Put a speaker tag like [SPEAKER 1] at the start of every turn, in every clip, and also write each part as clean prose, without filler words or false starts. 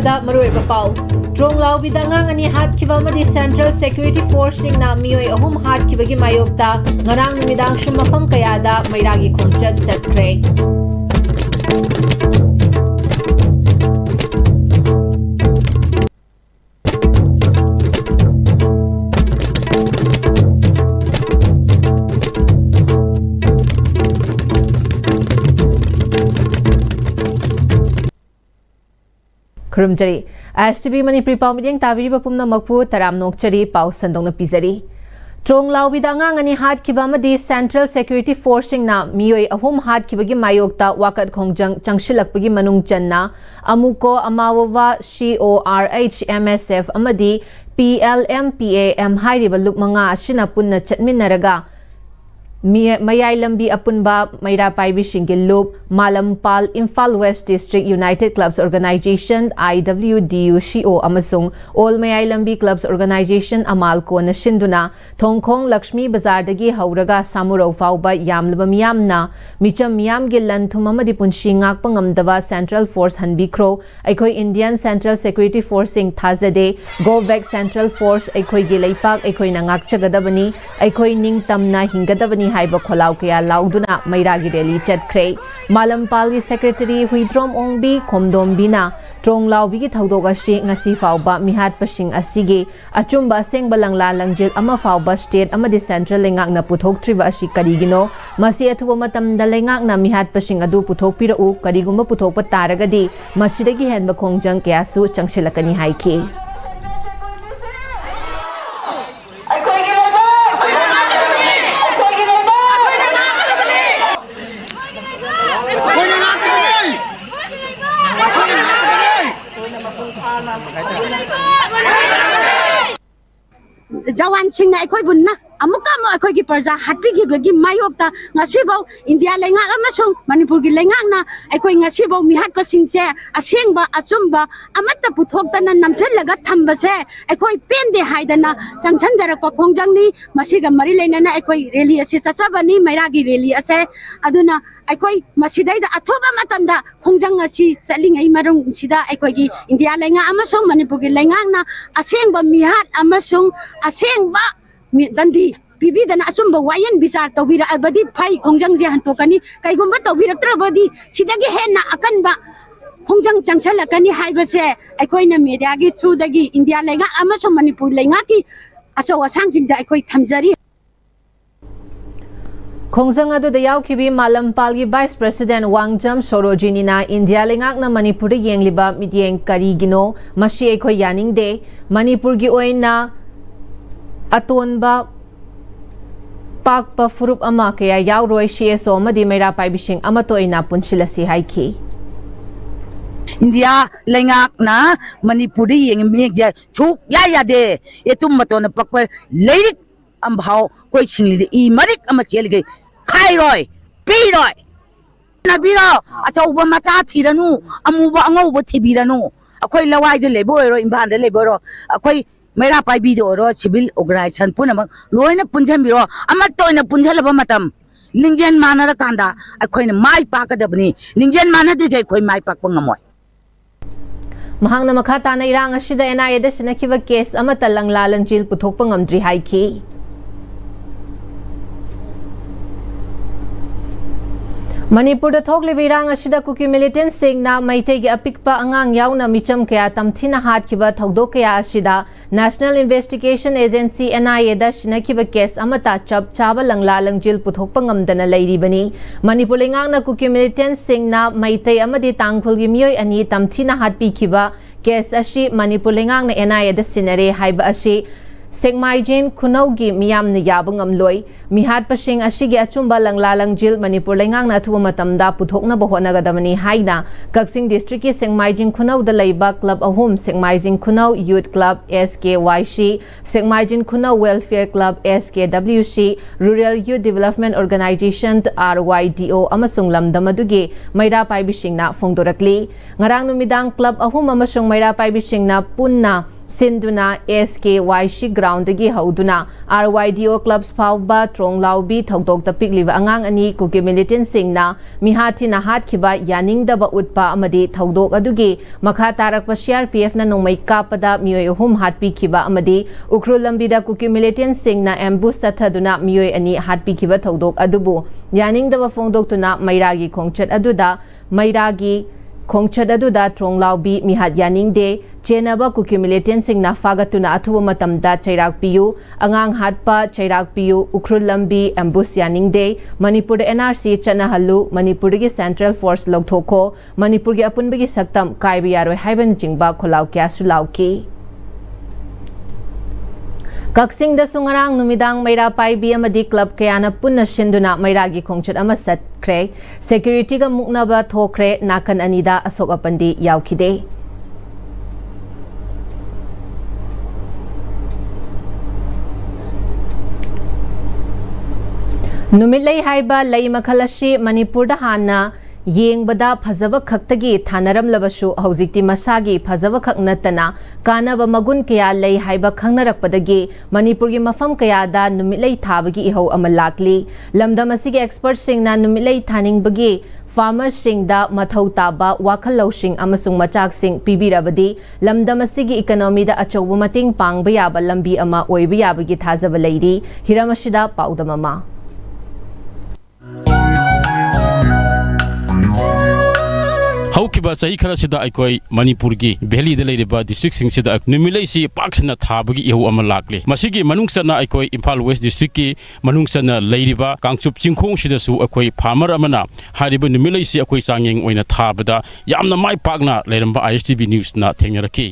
[SPEAKER 1] ꯑꯍꯥꯟꯕꯗ ꯃꯔꯨꯑꯣꯏꯕ ꯄꯥꯎ ꯇ꯭ꯔꯣꯡꯂꯥꯎꯕꯤꯗ ꯑꯉꯥꯡ ꯑꯅꯤ ꯍꯥꯠꯈꯤꯕ ꯑꯃꯗꯤ ꯁꯦꯟꯇ꯭ꯔꯦꯜ ꯁꯦꯀ꯭ꯌꯨꯔꯤꯇꯤ ꯐꯣꯔꯁꯁꯤꯡꯅ ꯃꯤꯑꯣꯏ 3 ꯍꯥꯠꯈꯤꯕꯒꯤ ꯃꯥꯌꯣꯛꯇ ꯉꯔꯥꯡ ꯅꯨꯃꯤꯗꯥꯡꯁꯨ ꯃꯐꯝ ꯀꯌꯥꯗ ꯃꯩꯔꯥꯒꯤ ꯈꯣꯡꯆꯠ ꯆꯠꯈ꯭ꯔꯦ꯫ ꯈꯨꯔꯨꯝꯖꯔꯤ Am-Istv Manipuri ꯄꯥꯎ ꯃꯤꯠꯌꯦꯡ ꯇꯥꯕꯤꯔꯤꯕ ꯄꯨꯝꯅꯃꯛꯄꯨ ꯇꯔꯥꯝ ꯅꯣꯛꯆꯔꯤ ꯄꯥꯎ ꯁꯟꯗꯣꯛꯅ ꯄꯤꯖꯔꯤ꯫ ꯇ꯭ꯔꯣꯡꯂꯥꯎꯕꯤꯗ ꯑꯉꯥꯡ ꯑꯅꯤ ꯍꯥꯠꯈꯤꯕ ꯑꯃꯗꯤ ꯁꯦꯟꯇ꯭ꯔꯦꯜ ꯁꯦꯀ꯭ꯌꯨꯔꯤꯇꯤ ꯐꯣꯔꯁꯁꯤꯡꯅ ꯃꯤꯑꯣꯏ 3 ꯍꯥꯠꯈꯤꯕꯒꯤ ꯃꯥꯌꯣꯛꯇ ꯋꯥꯀꯠ ꯈꯣꯡꯖꯪ ꯆꯪꯁꯤꯜꯂꯛꯄꯒꯤ ꯃꯅꯨꯡ ꯆꯟꯅ ꯑꯃꯨꯀꯣ ꯑꯃꯥꯋꯣꯋꯥ CORH Am-Istv ꯑꯃꯗꯤ PLM-PAM ꯍꯥꯏꯔꯤꯕ ꯂꯨꯞ 5 ꯑꯁꯤꯅ ꯄꯨꯟꯅ ꯆꯠꯃꯤꯟꯅꯔꯒ ꯃꯌꯥꯏ ꯂꯝꯕꯤ ꯑꯄꯨꯟꯕ ꯃꯩꯔꯥ ꯄꯥꯏꯕꯤꯁꯤꯡꯒꯤ ꯂꯨꯞ ꯃꯥꯂꯝꯄꯥꯜ Imphal west district united clubs organisation IWDUCO ꯑꯃꯁꯨꯡ ꯑꯣꯜ ꯃꯌꯥꯏ ꯂꯝꯕꯤ ꯀ꯭ꯂꯕꯁ ꯑꯣꯔꯒꯅꯥꯏꯖꯦꯁꯟ ꯑꯃꯥꯜꯀꯣꯅ ꯁꯤꯟꯗꯨꯅ ꯊꯣꯡꯈꯣꯡ ꯂꯛꯁꯃꯤ ꯕꯖꯥꯔꯗꯒꯤ ꯍꯧꯔꯒ ꯁꯥꯃꯨꯔꯧ ꯐꯥꯎꯕ ꯌꯥꯝꯂꯕ ꯃꯤꯌꯥꯝꯅ ꯃꯤꯆꯝ ꯃꯤꯌꯥꯝꯒꯤ ꯂꯟ ꯊꯨꯝ ꯑꯃꯗꯤ ꯄꯨꯟꯁꯤ ꯉꯥꯛꯄ ꯉꯝꯗꯕ ꯁꯦꯟꯇ꯭ꯔꯦꯜ ꯐꯣꯔꯁ ꯍꯟꯕꯤꯈ꯭ꯔꯣ ꯑꯩꯈꯣꯏ ꯏꯟꯗꯤꯌꯟ ꯁꯦꯟꯇ꯭ꯔꯦꯜ ꯁꯦꯀ꯭ꯌꯨꯔꯤꯇꯤ ꯐꯣꯔꯁꯁꯤꯡ ꯊꯥꯖꯗꯦ ꯒꯣ ꯕꯦꯛ ꯁꯦꯟꯇ꯭ꯔꯦल ꯐꯣꯔꯁ ꯑꯩꯈꯣꯏꯒꯤ ꯂꯩꯄꯥꯛ ꯑꯩꯈꯣꯏꯅ ꯉꯥꯛꯆꯒꯗꯕꯅꯤ ꯑꯩꯈꯣꯏ ꯅꯤꯡꯇꯝꯅ ꯍꯤꯡꯒꯗꯕꯅꯤ ꯍꯥꯏꯕ ꯈꯣꯜꯂꯥꯎ ꯀꯌꯥ ꯂꯥꯎꯗꯨꯅ ꯃꯩꯔꯥꯒꯤ ꯔꯦꯂꯤ ꯆꯠꯈ꯭ꯔꯦ꯫ ꯃꯥꯂꯝꯄꯥꯜꯒꯤ ꯁꯦꯀ꯭ꯔꯦꯇꯔꯤ ꯍꯨꯏꯗ꯭ꯔꯣꯝ ꯑꯣꯡꯕꯤ ꯈꯣꯝꯗꯣꯝꯕꯤꯅ ꯇ꯭ꯔꯣꯡꯂꯥꯎꯕꯤꯒꯤ ꯊꯧꯗꯣꯛ ꯑꯁꯤ ꯉꯁꯤ ꯐꯥꯎꯕ ꯃꯤꯍꯥꯠꯄꯁꯤꯡ ꯑꯁꯤꯒꯤ ꯑꯆꯨꯝꯕ ꯑꯁꯦꯡꯕ ꯂꯪꯂꯥ ꯂꯪꯖꯤꯜ ꯑꯃ ꯐꯥꯎꯕ ꯁ꯭ꯇꯦꯠ ꯑꯃꯗꯤ ꯁꯦꯟꯇ꯭ꯔꯦꯜ ꯂꯩꯉꯥꯛꯅ ꯄꯨꯊꯣꯛꯇ꯭ꯔꯤꯕ ꯑꯁꯤ ꯀꯔꯤꯒꯤꯅꯣ ꯃꯁꯤ ꯑꯊꯨꯕ ꯃꯇꯝꯗ ꯂꯩꯉꯥꯛꯅ ꯃꯤꯍꯥꯠꯄꯁꯤꯡ ꯑꯗꯨ ꯄꯨꯊꯣꯛꯄꯤꯔꯛꯎ ꯀꯔꯤꯒꯨꯝꯕ ꯄꯨꯊꯣꯛꯄ ꯇꯥꯔꯒꯗꯤ ꯃꯁꯤꯗꯒꯤ ꯍꯦꯟꯕ ꯈꯣꯡꯖꯪ ꯀꯌꯥꯁꯨ ꯆꯪꯁꯤꯜꯂꯛꯀꯅꯤ ꯍꯥꯏꯈꯤ꯫
[SPEAKER 2] Jawan singna akhoi bunna amuka mo akhoi gi parja hatpi gi bagi mayokta ngasi bau India lenga amasung Manipur gi lenga na akhoi ngasi bau mihat pasing se asengba achumba amatta puthokta na namsel laga thamba se akhoi pende haidana changchan jarak pa khongjang ni masiga mari leina na akhoi rally ase chachabani maira gi rally ase aduna akhoi masidai da athoba matamda khongjang asi chalingai marung sida akhoi gi India lenga amasung Manipur gi lenga na asengba mihat amasung asengba dandi bibi dana achumba wayan bichar tawira abadi phai khongjang je hantokani kaigumba tawiratrabadi sidagi henna akanba khongjang changchalakani haibase aikoina media gi through dagi India lenga amasung Manipur lenga ki aso asangsingda aikoi thamjari
[SPEAKER 1] ꯈꯣꯡꯖꯪ ꯑꯗꯨꯗ ꯌꯥꯎꯈꯤꯕꯤ ꯃꯥꯂꯝꯄꯥꯜꯒꯤ vice president ꯋꯥꯡꯖꯝ ꯁꯣꯔꯣꯖꯤꯅꯤꯅ India ꯂꯩꯉꯥꯛꯅ ꯃꯅꯤꯄꯨꯔꯗ ꯌꯦꯡꯂꯤꯕ ꯃꯤꯠꯌꯦꯡ ꯀꯔꯤꯒꯤꯅꯣ ꯃꯁꯤ ꯑꯩꯈꯣꯏ ꯌꯥꯅꯤꯡꯗꯦ ꯃꯅꯤꯄꯨꯔꯒꯤ ꯑꯣꯏꯅ ꯑꯇꯣꯟꯕ ꯄꯥꯛꯄ ꯐꯨꯔꯨꯞ ꯑꯃ ꯀꯌꯥ ꯌꯥꯎꯔꯣꯏ CSO ꯑꯃꯗꯤ ꯃꯩꯔꯥ ꯄꯥꯏꯕꯤꯁꯤꯡ ꯑꯃꯠꯇ ꯑꯣꯏꯅ ꯄꯨꯟꯁꯤꯜꯂꯁꯤ ꯍꯥꯏꯈꯤ꯫
[SPEAKER 3] India lengak na Manipuri yeng miek ja chuk ya ya de etum matona pakpa leirik ambhau koi chingli I marik ama chelge khai roi pi roi na biro achau ba macha thiranu amuba angau ba thibiranu akhoi lawai de lebo ro imban de lebo ro akhoi mera pai bi do ro civil organization punamak loina punjam biro ama toina punjalaba matam lingjen manara kanda akhoi na mai pa ka dabni lingjen manade ge khoi mai pak pangamoi
[SPEAKER 1] ꯃꯍꯥꯛꯅ ꯃꯈꯥ ꯇꯥꯅ ꯏꯔꯥꯡ ꯑꯁꯤꯗ NIAꯗ ꯁꯤꯟꯅꯈꯤꯕ case ꯑꯃꯠꯇ ꯂꯪꯂꯥ ꯂꯪꯖꯤꯜ ꯄꯨꯊꯣꯛꯄ ꯉꯝꯗ꯭ꯔꯤ ꯍꯥꯏꯈꯤ꯫ ꯃꯅꯤꯄꯨꯔꯗ ꯊꯣꯛꯂꯤꯕ ꯏꯔꯥꯡ ꯑꯁꯤꯗ ꯀꯨꯀꯤ ꯃꯤꯂꯤꯇꯦꯟꯠꯁꯤꯡꯅ ꯃꯩꯇꯩꯒꯤ ꯑꯄꯤꯛꯄ ꯑꯉꯥꯡ ꯌꯥꯎꯅ ꯃꯤꯆꯝ ꯀꯌꯥ ꯇꯝꯊꯤꯅ ꯍꯥꯠꯈꯤꯕ ꯊꯧꯗꯣꯛ ꯀꯌꯥ ꯑꯁꯤꯗ ꯅꯦꯁꯅꯦꯜ ꯏꯟꯚꯦꯁꯇꯤꯒꯦꯁꯟ ꯑꯦꯖꯦꯟꯁꯤ NIAꯗ ꯁꯤꯟꯅꯈꯤꯕ ꯀꯦꯁ ꯑꯃꯠꯇ ꯆꯞ ꯆꯥꯕ ꯂꯪꯂꯥ ꯂꯪꯖꯤꯜ ꯄꯨꯊꯣꯛꯄ ꯉꯝꯗꯅ ꯂꯩꯔꯤꯕꯅꯤ꯫ ꯃꯅꯤꯄꯨꯔ ꯂꯩꯉꯥꯛꯅ ꯀꯨꯀꯤ ꯃꯤꯂꯤꯇꯦꯟꯠꯁꯤꯡꯅ ꯃꯩꯇꯩ ꯑꯃꯗꯤ ꯇꯥꯡꯈꯨꯜꯒꯤ ꯃꯤꯑꯣꯏ ꯑꯅꯤ ꯇꯝꯊꯤꯅ ꯍꯥꯠꯄꯤꯈꯤꯕ ꯀꯦꯁ ꯑꯁꯤ ꯃꯅꯤꯄꯨꯔ ꯂꯩꯉꯥꯛꯅ NIAꯗ ꯁꯤꯟꯅꯔꯦ ꯍꯥꯏꯕ ꯑꯁꯤ ꯁꯦꯛꯃꯥꯏꯖꯤꯟ ꯈꯨꯅꯧꯒꯤ ꯃꯤꯌꯥꯝꯅ ꯌꯥꯕ ꯉꯝꯂꯣꯏ꯫ ꯃꯤꯍꯥꯠꯄꯁꯤꯡ ꯑꯁꯤꯒꯤ ꯑꯆꯨꯝꯕ ꯂꯪꯂꯥ ꯂꯪꯖꯤꯜ ꯃꯅꯤꯄꯨꯔ ꯂꯩꯉꯥꯛꯅ ꯑꯊꯨꯕ ꯃꯇꯝꯗ ꯄꯨꯊꯣꯛꯅꯕ ꯍꯣꯠꯅꯒꯗꯕꯅꯤ ꯍꯥꯏꯅ ꯀꯛꯆꯤꯡ ꯗꯤꯁꯇ꯭ꯔꯤꯛꯀꯤ ꯁꯦꯛꯃꯥꯏꯖꯤꯟ ꯈꯨꯅꯧꯗ ꯂꯩꯕ club 3 Sekmaijin Khunou youth club SKYC, Sekmaijin Khunou welfare club SKWC, rural youth development organisation RYDO ꯑꯃꯁꯨꯡ ꯂꯝꯗꯝ ꯑꯗꯨꯒꯤ ꯃꯩꯔꯥ ꯄꯥꯏꯕꯤꯁꯤꯡꯅ ꯐꯣꯡꯗꯣꯔꯛꯂꯤ꯫ ꯉꯔꯥꯡ ꯅꯨꯃꯤꯗꯥꯡ ꯀ꯭ꯂꯕ 3 ꯑꯃꯁꯨꯡ ꯃꯩꯔꯥ ꯄꯥꯏꯕꯤꯁꯤꯡꯅ ꯄꯨꯟꯅ सिंधुना SKYC ग्राउंड हौदुना RYDO क्लब्स फाउबा ट्रोंगलाउबी थौदोक पिकलिब अंगांग अनि कुकी मिलिटेंट सिंगना मिहाथिना हातखिबा यानिंगदबा उत्पा अमदी थौदोक अदुगी मखा तारकपा CRPF ना नोंमै कापदा मियोय अहुम हातपिखिबा अमदी उख्रुल लंबिदा कुकी मिलिटेंट सिंगना एम्बुश सथदुना मियोय अनि हातपिखिबा थौदोक अदुबु यानिंगदबा फोंदोक्तुना मैरागी खोंगचत अदुदा मैरागी खोंगचत अदुदा ट्रोंगलाउबी मिहात यानिंगदे चेनबा कुकी मिलिटेंट सिंगना फागतुना अथुबा मतमदा चैराक पियु अंगांग हातपा चैराक पियु उख्रुल लंबी एम्बुश यानिंगदे मणिपुर NRC चनहल्लु मणिपुर की सेंट्रल फोर्स लौथोखो मणिपुर की अपुनबगी सक्तम कायबा यारोय हाइबन चिंगबा खोलाव क्यासु लाउकी कक्सिंग द सुंगरांग नुमिदांग मैरा पाइबी अमदी क्लब कयाना पुन्ना सिंधुना मैरागी खोंगचत अमा सत्ख्रे सेक्यूरिटी का मुकनबा थोख्रे नाकन अनिदा अशोक अपंदी यावखिदे नुमिलई हाइबा लई मखल असि मणिपुर दा हाना येंगबदा फजब खक्तगी थानरम लबसु हौजिक्ति मसागी फजब खक नतना कानब मगुन कया लई हाइबा खंगनरकपदगी मणिपुर की मफम कयादा नुमिलई थाबगी इहौ अमा लाकली लमदम असिगे एक्सपर्ट सिंगना नुमिलई थानिंगबगी फार्मर्स सिंगदा मथौ ताबा वाखल लौसिंग अमसुंग मचाक सिंग पिबिरबदी लमदम असिगे इकोनॉमी दा अचौब मतिंग पांगबा याबा लंबी अमा ओइबा याबगी थाजब लैरी हिरमसिदा पाउदममा
[SPEAKER 4] हौकिबा चाही खरसिदा अखोई मणिपुर की भेली द लेरिबा डिस्ट्रिक्ट सिंगसिदा नुमिलैसी पाक्सना थाबगी इहौ अमा लाकले मसिगी मनुंगसना अखोई इम्फाल वेस्ट डिस्ट्रिक्ट की मनुंगसना लेरिबा कांगचुप चिंखोंग सिदसु अखोई फार्मर अमना हारिबा नुमिलैसी अखोई चांगेंग ओइना थाबदा यामना माइ पाकना लेरंबा Am-Istv न्यूज ना थेंगरखी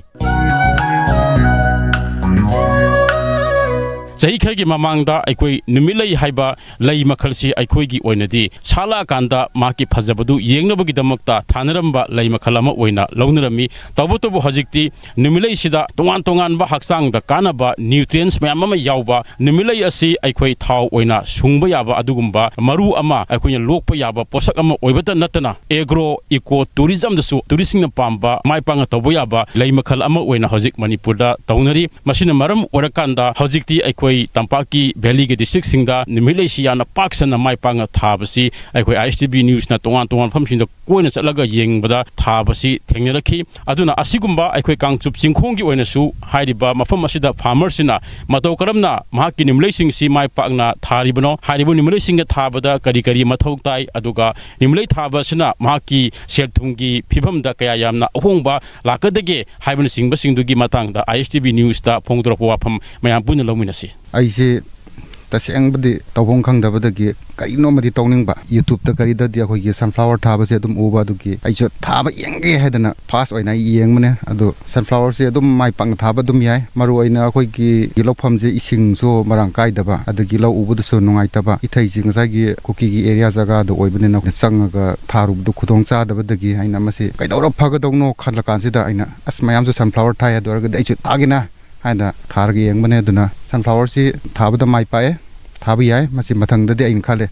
[SPEAKER 4] चाही खरगी ममांगदा अखोई नुमिलई हाइबा लई मखलसी अखोईगी ओइनदी साला कांदा माकी फजबदु येंगनबगी दमकता थानरंबा लई मखल अमा ओइना लौनरमी तबुतबु हजिक्ति नुमिलई सिदा तोंगान तोंगानबा हक्सांगदा कानबा न्यूट्रिएंट्स मयाम अमा यावबा नुमिलई असि अखोई थाव ओइना सुंगबा याबा अदुगुंबा मरु अमा अखोइना लोकपा याबा पोषक अमा ओइबता नतना एग्रो इको टूरिज्म दसु टूरिस्टिंग पांबा माइपांगा तबो याबा लई मखल अमा ओइना हजिक मणिपुरदा तौनरी मसिना मरम ओरकांदा हजिक्ति अखोई तंपाकी वैली के डिस्ट्रिक्ट सिंगदा निमिलैसी याना पाक्सना माइपांगा थाबसी अखोई Am-Istv न्यूज ना तोंगान तोंगान फमसिंदा कोइना चलगा येंगबदा थाबसी थेंगरखी अदुना असिगुंबा अखोई कांगचुप चिंखोंगी ओइनासु हाइरिबा मफम असिदा फार्मर्सना मतौ करमना महाकी निमिलैसिंगसी माइपांगना थारिबनो हारिबो निमिलैसिंगा थाबदा करी करी मथौ ताई अदुगा निमिलै थाबसना महाकी सेलथुंगी फिभमदा कया यामना अहोंगबा लाकदगे हाइबन सिंगबसिंगदुगी मतंगदा Am-Istv न्यूज ता फोंगदरपो वाफम मयाम पुन लौमिनसी
[SPEAKER 5] ऐसे तसेंबदी तौबों खंगदबदगी करिनोमदी तौनिंगबा यूट्यूब ता करिददी अखोइगी सनफ्लावर थाबसे अदुम उबा दुगी आइसो थाबा येंगे हेदना फास्ट ओइना येंगमने अदु सनफ्लावर से अदुम माइ पांग थाबा दुम याय मरु ओइना अखोइगी गिलोफमजे इसिंगसो मरांग काइदबा अदगी लो उबदसो नुंगाइतबा इथैजि ngsaigi कुकीगी एरिया जगा द ओइबनेना संगगा थारुबदु खुदोंग चादबदगी आइना मसे कैदौर फगदौनो खनलकानसिदा आइना अस मयामसो सनफ्लावर थाय अदरगदि आइसो तागिना हाइना थारगी येंगबने अदुना सनफ्लावर से थाबदा माइ पाए थाबा याय मसी मथंगददि आइन खाले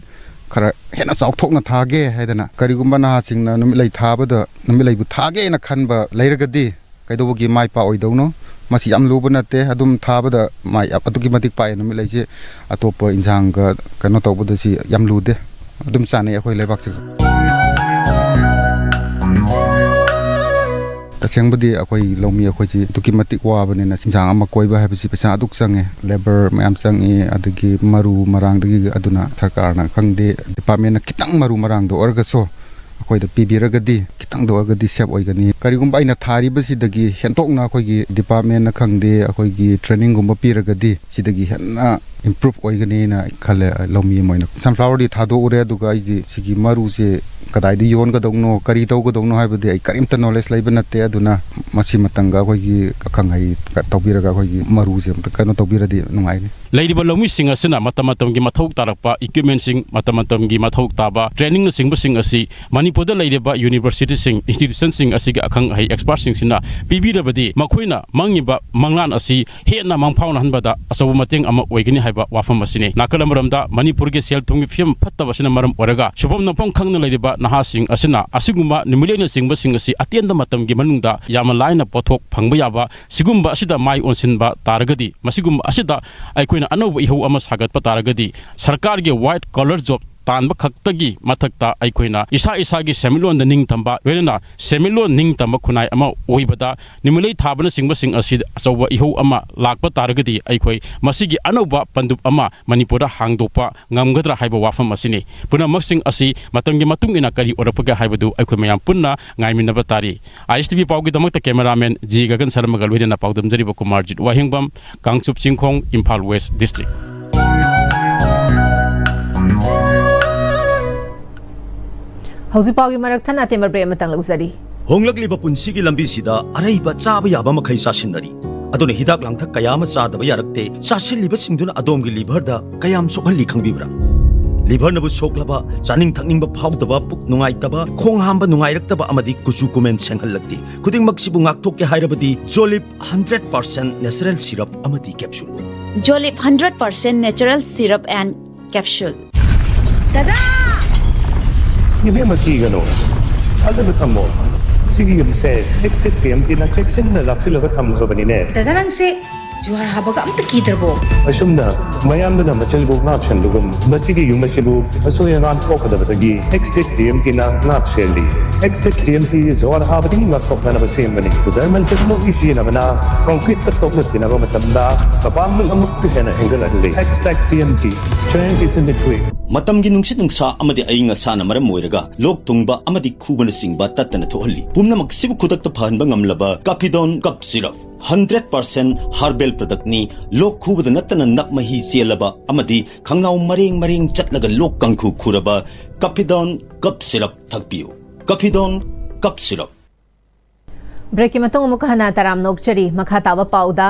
[SPEAKER 5] खरा हेना चाउथोकना थागे हाइदना करिगुंबा नासिंगना नुमिलै थाबदा नुमिलैबु थागे ना खनबा लैरगदि कैदोबगी माइ पा ओइदौनो मसी याम लुबा नते अदुम थाबदा माइ अतुकी मतिक पाए नुमिलैसे अतोप इंजांग कनो तौबदसी याम लुदे अदुम चाने अखोइ लेबाकसे तसेंबदी अखोइ लौमी अखोइजी तुकी मतिक वाबनेना सिंजांग अमा कोइबा हाबसी पैसा अदुक संगे लेबर मयाम संगे अदगी मरु मरांगदगी अदुना सरकारना खंगदे डिपार्टमेंट खितंग मरु मरांगदो ओरगसो अखोइदा पिबिरगदी खितंग दो ओरगदी सेव ओइगनी करिगुंबा आइना थारिबसिदगी हेंतोकना अखोइगी department खंगदे अखोइगी training गुंबा पिरगदी सिदगी Hena improve oigani na khale lomi moina sunflower di thado ure duga ai sigi maru se kadai di yon ga dongno kari to ga dongno haibadi ai karimta knowledge lai banate aduna masi matanga khoi gi kangai tawbira ga khoi gi maru se kano tawbira di nungai ni
[SPEAKER 4] ꯂꯩꯔꯤꯕ ꯂꯧꯃꯤꯁꯤꯡ ꯑꯁꯤꯅ ꯃꯇꯝ ꯃꯇꯝꯒꯤ ꯃꯊꯧ ꯇꯥꯔꯛꯄ ꯏꯀ꯭ꯋꯤꯞꯃꯦꯟꯁꯤꯡ ꯃꯇꯝ ꯃꯇꯝꯒꯤ ꯃꯊꯧ ꯇꯥꯕ ꯇ꯭ꯔꯦꯅꯤꯡꯅꯆꯤꯡꯕꯁꯤꯡ ꯑꯁꯤ ꯃꯅꯤꯄꯨꯔꯗ ꯂꯩꯔꯤꯕ ꯌꯨꯅꯤꯚꯔꯁꯤꯇꯤꯁꯤꯡ ꯏꯟꯁꯇꯤꯇ꯭ꯌꯨꯁꯟꯁꯤꯡ ꯑꯁꯤꯒꯤ ꯑꯈꯪ ꯑꯍꯩ ꯑꯦꯛꯁꯄꯥꯔꯠꯁꯤꯡꯁꯤꯅ ꯄꯤꯕꯤꯔꯕꯗꯤ ꯃꯈꯣꯏꯅ ꯃꯪꯉꯤꯕ ꯃꯪꯂꯥꯟ ꯑꯁꯤ ꯍꯦꯟꯅ ꯃꯪꯐꯥꯎꯅꯍꯟꯕꯗ ꯑꯆꯧꯕ ꯃꯇꯦꯡ ꯑꯃ ꯑꯣꯏꯒꯅꯤ ꯍꯥꯏꯕ ꯋꯥꯐꯝ ꯑꯁꯤꯅꯤ ꯅꯥꯀꯜ ꯑꯃꯔꯣꯝꯗ ꯃꯅꯤꯄꯨꯔꯒꯤ ꯁꯦꯜ ꯊꯨꯝꯒꯤ ꯐꯤꯕꯝ ꯐꯠꯇꯕꯁꯤꯅ ꯃꯔꯝ ꯑꯣꯏꯔꯒ ꯁꯨꯐꯝ ꯅꯣꯝꯐꯝ ꯈꯪꯅ ꯂꯩꯔꯤꯕ ꯅꯍꯥꯁꯤꯡ ꯑꯁꯤꯅ ꯑꯁꯤꯒꯨꯝꯕ ꯅꯨꯃꯤꯠꯂꯩꯅꯆꯤꯡꯕꯁꯤꯡ ꯑꯁꯤ ꯑꯇꯦꯟꯕ ꯃꯇꯝꯒꯤ ꯃꯅꯨꯡꯗ ꯌꯥꯝꯅ ꯂꯥꯏꯅ ꯄꯣꯠꯊꯣꯛ ꯐꯪꯕ ꯌꯥꯕ सिगुम्बा असिदा माई ओनसिनबा तारगदी मसिगुम्बा असिदा अखोइना अनौब इहौ अमा सागतपा तारगदी सरकार के व्हाइट कॉलर जॉब तानबा खक्तगी मथक्ता अखोइना इसा इसागी सेमिलोन निंग तंबा वेना सेमिलोन निंग तंबा खुनाई अमा ओइबदा निमुलै थाबना सिंगबा सिंग असिद अचौबा इहौ अमा लाकपा तारगदी अखोइ मसिगी अनौबा पंदुप अमा मणिपुरदा हांगदोपा ngamgadra haiba wafam asini puna maksing asi matanggi matung ina kari orapaga haibadu akhoi mayam punna ngaiminaba tari Am-Istv paugi damakta cameraman ji gagan sarma galwina paudam jariba kumar jit wahingbam kangchup chingkhong Imphal West district
[SPEAKER 1] hausi paugi marak thana temar bre matang lagusari
[SPEAKER 6] honglakliba punsigi lambi sida araiba chaba yaba makhai sasinari adone hidak langthak kayama chadaba yarakte sasilliba singduna adomgi liver da kayam sokhalli khangbibra liver nabu soklaba chaning thakningba phawdaba puk nungaitaba khong hamba nungairaktaba amadi kuchu kumen senghallakti khuding maksibu ngakthok ke hairabadi Jolip 100% natural syrup amadi capsule
[SPEAKER 7] Jolip 100% natural syrup and capsule
[SPEAKER 2] Dada
[SPEAKER 8] Ibe makigano Aza betamo Sige yumse next time tina check sin na laksilaga thamgrabani ne
[SPEAKER 2] Dada nang se juhar habaga amta kidrabo
[SPEAKER 8] asumna mayamda na machalbo ngapshan dugum masigi yumasibu asoya ngan kokadabagi next time tina ngapseli next time ti jawar habadi ngaktok na basembani zaman technology sina bana concrete ka tok na tina ba matamda kapam ng amuk hena angle adli #TMT strength is in the quick
[SPEAKER 6] matamgi nungsit nungsa amadi ainga sana maram moiraga lok tungba amadi khubana singba tatana thohalli pumna maksibu khudakta phanba ngamlaba Capidon cup syrup 100% herbal product ni lok khubada natana nakmahi chelaba amadi khangnaw mareng chatlaga lok kangkhu khuraba Capidon cup syrup thakpiu Capidon cup syrup
[SPEAKER 1] break matong mukahana taram nokchari makhatawa pauda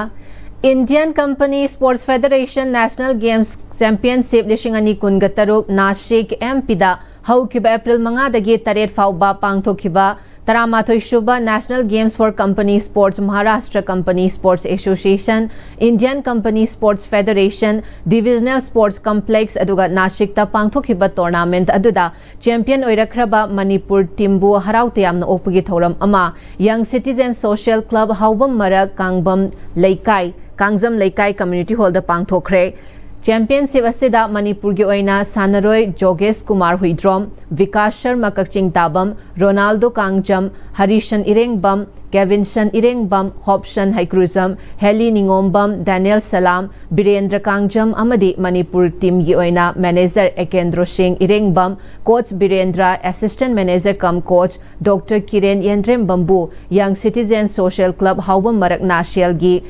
[SPEAKER 1] Indian Company Sports Federation National Games Championship Lishingani Kungataruk Nashik MP da haukiba April mangadagi taret fauba pangthokiba Taramathoi Shuba National Games for Company Sports Maharashtra Company Sports Association Indian Company Sports Federation Divisional Sports Complex aduga Nashik ta pangthokiba tournament aduda champion oirakraba Manipur teambu haraute yamna opagi thoram ama Young Citizen Social Club haubam marak kangbam laikai Kangzam Laikai Community Hall da pangthokre Championship asida Manipur gi oina Sanaroi Jogesh Kumar Huidrom Vikas Sharma Kakching Tabam Ronaldo Kangjam Harishan Irengbam Kevinshan Irengbam Hopshan Haikruzam Heli Ningombam Daniel Salam Birendra Kangjam amadi Manipur team gi oina manager Ekendro Singh Irengbam coach Birendra assistant manager cum coach Dr Kiren Yendrem Bambu Young Citizen Social Club Haubam Marak Nashel gi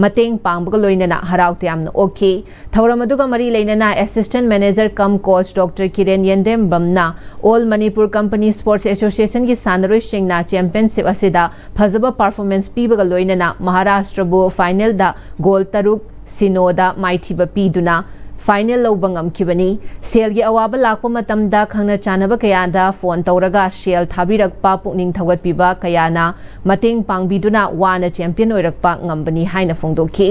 [SPEAKER 1] Mateng pangbaga loinana haraute yamna okay thawramaduga mari leinana assistant manager cum coach Dr Kiren Yendem Bamna All Manipur Company Sports Association gi Sanaroi Singna championship asida phajaba performance pibaga loinana Maharashtra bu final da goal taruk sinoda maithiba piduna final lobangam kibani sel gi awaba lakpa matamda khangna chanaba kayada phone tawraga shell thabirakpa pukning thagat piba kayana mateng pangbiduna wana champion oirakpa ngambani haina phongdokhi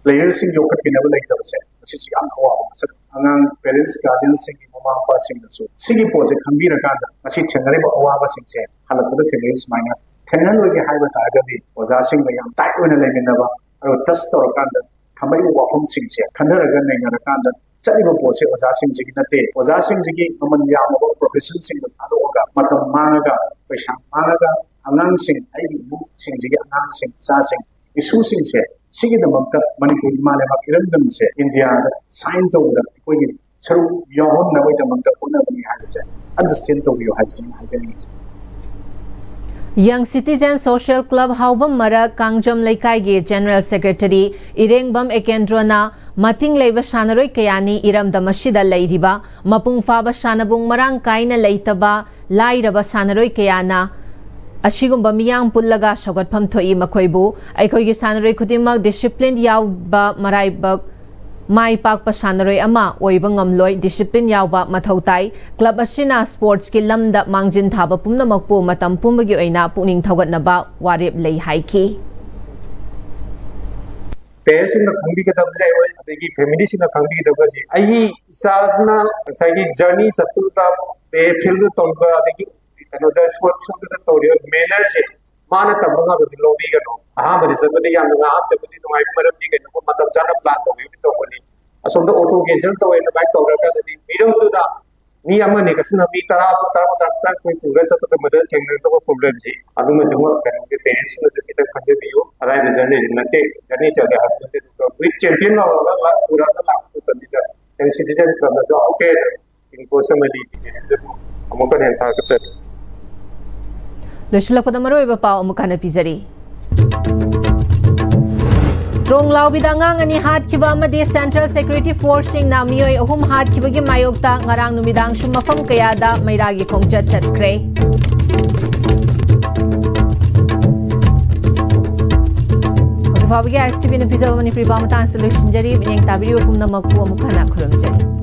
[SPEAKER 9] players sing yokat pinaba laitaba se asisu yam hawa sak angang parents guardians sing mama pa sing so sigi pose khambira kada asi thengare ba awaba sing se halakada thengare smaina thengan logi haiba targadi oza sing yam tight ona leminaba aro test torokanda Kamari wafam singse khandaraga naingarakanda chaliba pose oza singjigi nate oza singjigi maman yamaba profession sing thaloga matam managa paisa managa angang sing aigi bu singjigi angang sing sa sing isu singse sigi da mamka Manipur malema irandam se India da sign to da koi saru yahon na wai da mamka ona bani hadse understand to you hadse hadse
[SPEAKER 1] Young Citizen Social Club Haubam Mara Kangjam Laikai ge General Secretary Irengbam Ekendrona Mating Leiva Sanaroi Kayani Iram Damashida Lairiba Mapung Faba Sanabung Marang Kaina Leitaba Lairaba Sanaroi Kayana ꯑꯁꯤꯒꯨꯝꯕ ꯃꯤꯌꯥꯝ ꯄꯨꯜꯂꯒ ꯁꯧꯒꯠꯐꯝ ꯊꯣꯛꯏ ꯃꯈꯣꯏꯕꯨ ꯑꯩꯈꯣꯏꯒꯤ ꯁꯥꯟꯅꯔꯣꯏ ꯈꯨꯗꯤꯡꯃꯛ discipline ꯌꯥꯎꯕ ꯃꯔꯥꯏꯕꯛ ꯃꯥꯏ ꯄꯥꯛꯄ ꯁꯥꯟꯅꯔꯣꯏ ꯑꯃ ꯑꯣꯏꯕ ꯉꯝꯂꯣꯏ ꯗꯤꯁꯤꯄ꯭ꯂꯤꯟ ꯌꯥꯎꯕ ꯃꯊꯧ ꯇꯥꯏ ꯀ꯭ꯂꯕ ꯑꯁꯤꯅ ꯁ꯭ꯄꯣꯔꯠꯁꯀꯤ ꯂꯝꯗ ꯃꯥꯡꯖꯤꯟ ꯊꯥꯕ ꯄꯨꯝꯅꯃꯛꯄꯨ ꯃꯇꯝ ꯄꯨꯝꯕꯒꯤ ꯑꯣꯏꯅ ꯄꯨꯛꯅꯤꯡ ꯊꯧꯒꯠꯅꯕ ꯋꯥꯔꯦꯞ ꯂꯩ ꯍꯥꯏꯈꯤ
[SPEAKER 9] ꯄꯦꯔꯦꯟꯁꯤꯡꯅ ꯈꯪꯕꯤꯒꯗꯕꯁꯦ ꯑꯗꯒꯤ ꯐꯦꯃꯤꯂꯤꯁꯤꯡꯅ ꯈꯪꯕꯤꯒꯗꯕꯁꯦ ꯑꯩꯒꯤ ꯏꯆꯥꯅ ꯉꯁꯥꯏꯒꯤ ꯖꯔꯅꯤ ꯆꯠꯄꯗ ꯄ꯭ꯂꯦ ꯐꯤꯜꯗ ꯇꯧꯔꯤꯕ ꯑꯗꯒꯤ ꯀꯩꯅꯣꯗ ꯁ꯭ꯄꯣꯔꯠ ꯐꯤꯜꯗ ꯇꯧꯔꯤꯕ ꯃꯦꯅꯔꯁꯦ ꯃꯥꯅ ꯇꯝꯕ ꯉꯥꯛꯇꯗꯤ ꯂꯧꯕꯤꯒꯅꯨ ꯑꯍꯥꯟꯕꯗꯤ ꯆꯠꯄꯗꯤ ꯌꯥꯝꯅ ꯉꯥꯏꯍꯥꯛ ꯆꯠꯄꯗꯤ ꯅꯨꯡꯉꯥꯏꯕ ꯃꯔꯝꯗꯤ ꯀꯩꯅꯣ ꯃꯇꯝ ꯆꯥꯅ ꯄ꯭ꯂꯥꯟ ꯇꯧꯕꯤꯕ ꯇꯧꯕꯅꯤ ꯑꯁꯣꯝꯗ ꯑꯣꯇꯣ ꯀꯦꯟꯁꯦꯜ ꯇꯧꯋꯦ ꯑꯗꯨꯃꯥꯏꯅ ꯇꯧꯔꯀꯥꯟꯗꯗꯤ ꯃꯤꯔꯝꯗꯨꯗ ꯃꯤ ꯑꯃꯅꯤ ꯀꯁꯤꯅ ꯃꯤ 10 ꯄꯨꯡꯒ ꯆꯠꯄꯗ ꯃꯗꯨꯗ ꯊꯦꯡꯅꯒꯗꯕ ꯄ꯭ꯔꯣꯕ꯭ꯂꯦꯝꯁꯤ ꯑꯗꯨꯃꯁꯨ ꯀꯩꯅꯣꯒꯤ ꯄꯦꯔꯦꯟꯁꯤꯡꯅꯁꯨ ꯈꯤꯇꯪ ꯈꯟꯖꯕꯤꯌꯨ ꯑꯔꯥꯏꯕ ꯖꯔꯅꯤꯁꯤ ꯅꯠꯇꯦ ꯖꯔꯅꯤ ꯆꯠꯂꯦ ꯍꯥꯏꯕ ꯅꯠꯇꯦ ꯑꯗꯨꯒ ꯋꯤꯠ ꯆꯦꯝꯄꯤꯌꯟ ꯂꯧꯔꯒ ꯄꯨꯔꯒ ꯂꯥꯛꯄ ꯃꯇꯝꯁꯤꯗ ꯌꯪ ꯁꯤꯇꯤꯖꯟ ꯀ꯭ꯂꯕꯅꯁꯨ ꯑꯣꯀꯦ ꯏꯟꯀꯣꯔꯁ ꯑꯃꯗꯤ ꯑꯃꯨꯛꯀ ꯍꯦꯟꯅ ꯊꯥꯒꯠꯆꯔꯤ
[SPEAKER 1] ꯂꯣꯏꯁꯤꯜꯂꯛꯄꯗ ꯃꯔꯨꯑꯣꯏꯕ ꯄꯥꯎ ꯑꯃꯨꯛ ꯍꯟꯅ ꯄꯤꯖꯔꯤ ꯗ꯭ꯔꯣꯡ ꯂꯥꯎꯕꯤꯗ ꯑꯉꯥꯡ ꯑꯅꯤ ꯍꯥꯠꯈꯤꯕ ꯑꯃꯗꯤ ꯁꯦꯟꯇ꯭ꯔꯦꯜ ꯁꯦꯀ꯭ꯌꯨꯔꯤꯇꯤ ꯐꯣꯔꯁꯁꯤꯡꯅ ꯃꯤꯑꯣꯏ 3 ꯍꯥꯠꯈꯤꯕꯒꯤ ꯃꯥꯌꯣꯛꯇ ꯉꯔꯥꯡ ꯅꯨꯃꯤꯗꯥꯡꯁꯨ ꯃꯐꯝ ꯀꯌꯥꯗ ꯃꯩꯔꯥꯒꯤ ꯈꯣꯡꯆꯠ ꯆꯠꯈ꯭ꯔꯦ ꯍꯧꯖꯤꯛ ꯐꯥꯎꯕꯒꯤ ꯑꯥꯏ.ꯑꯦꯁ.ꯇꯤ.ꯚꯤꯅ ꯄꯤꯖꯕ ꯃꯅꯤꯄꯨꯔꯤ ꯄꯥꯎ ꯃꯇꯥꯡꯁꯤꯗ ꯂꯣꯏꯁꯤꯟꯖꯔꯤ ꯃꯤꯠꯌꯦꯡ ꯇꯥꯕꯤꯔꯤꯕ ꯄꯨꯝꯅꯃꯛꯄꯨ ꯑꯃꯨꯛ ꯍꯟꯅ ꯈꯨꯔꯨꯝꯖꯔꯤ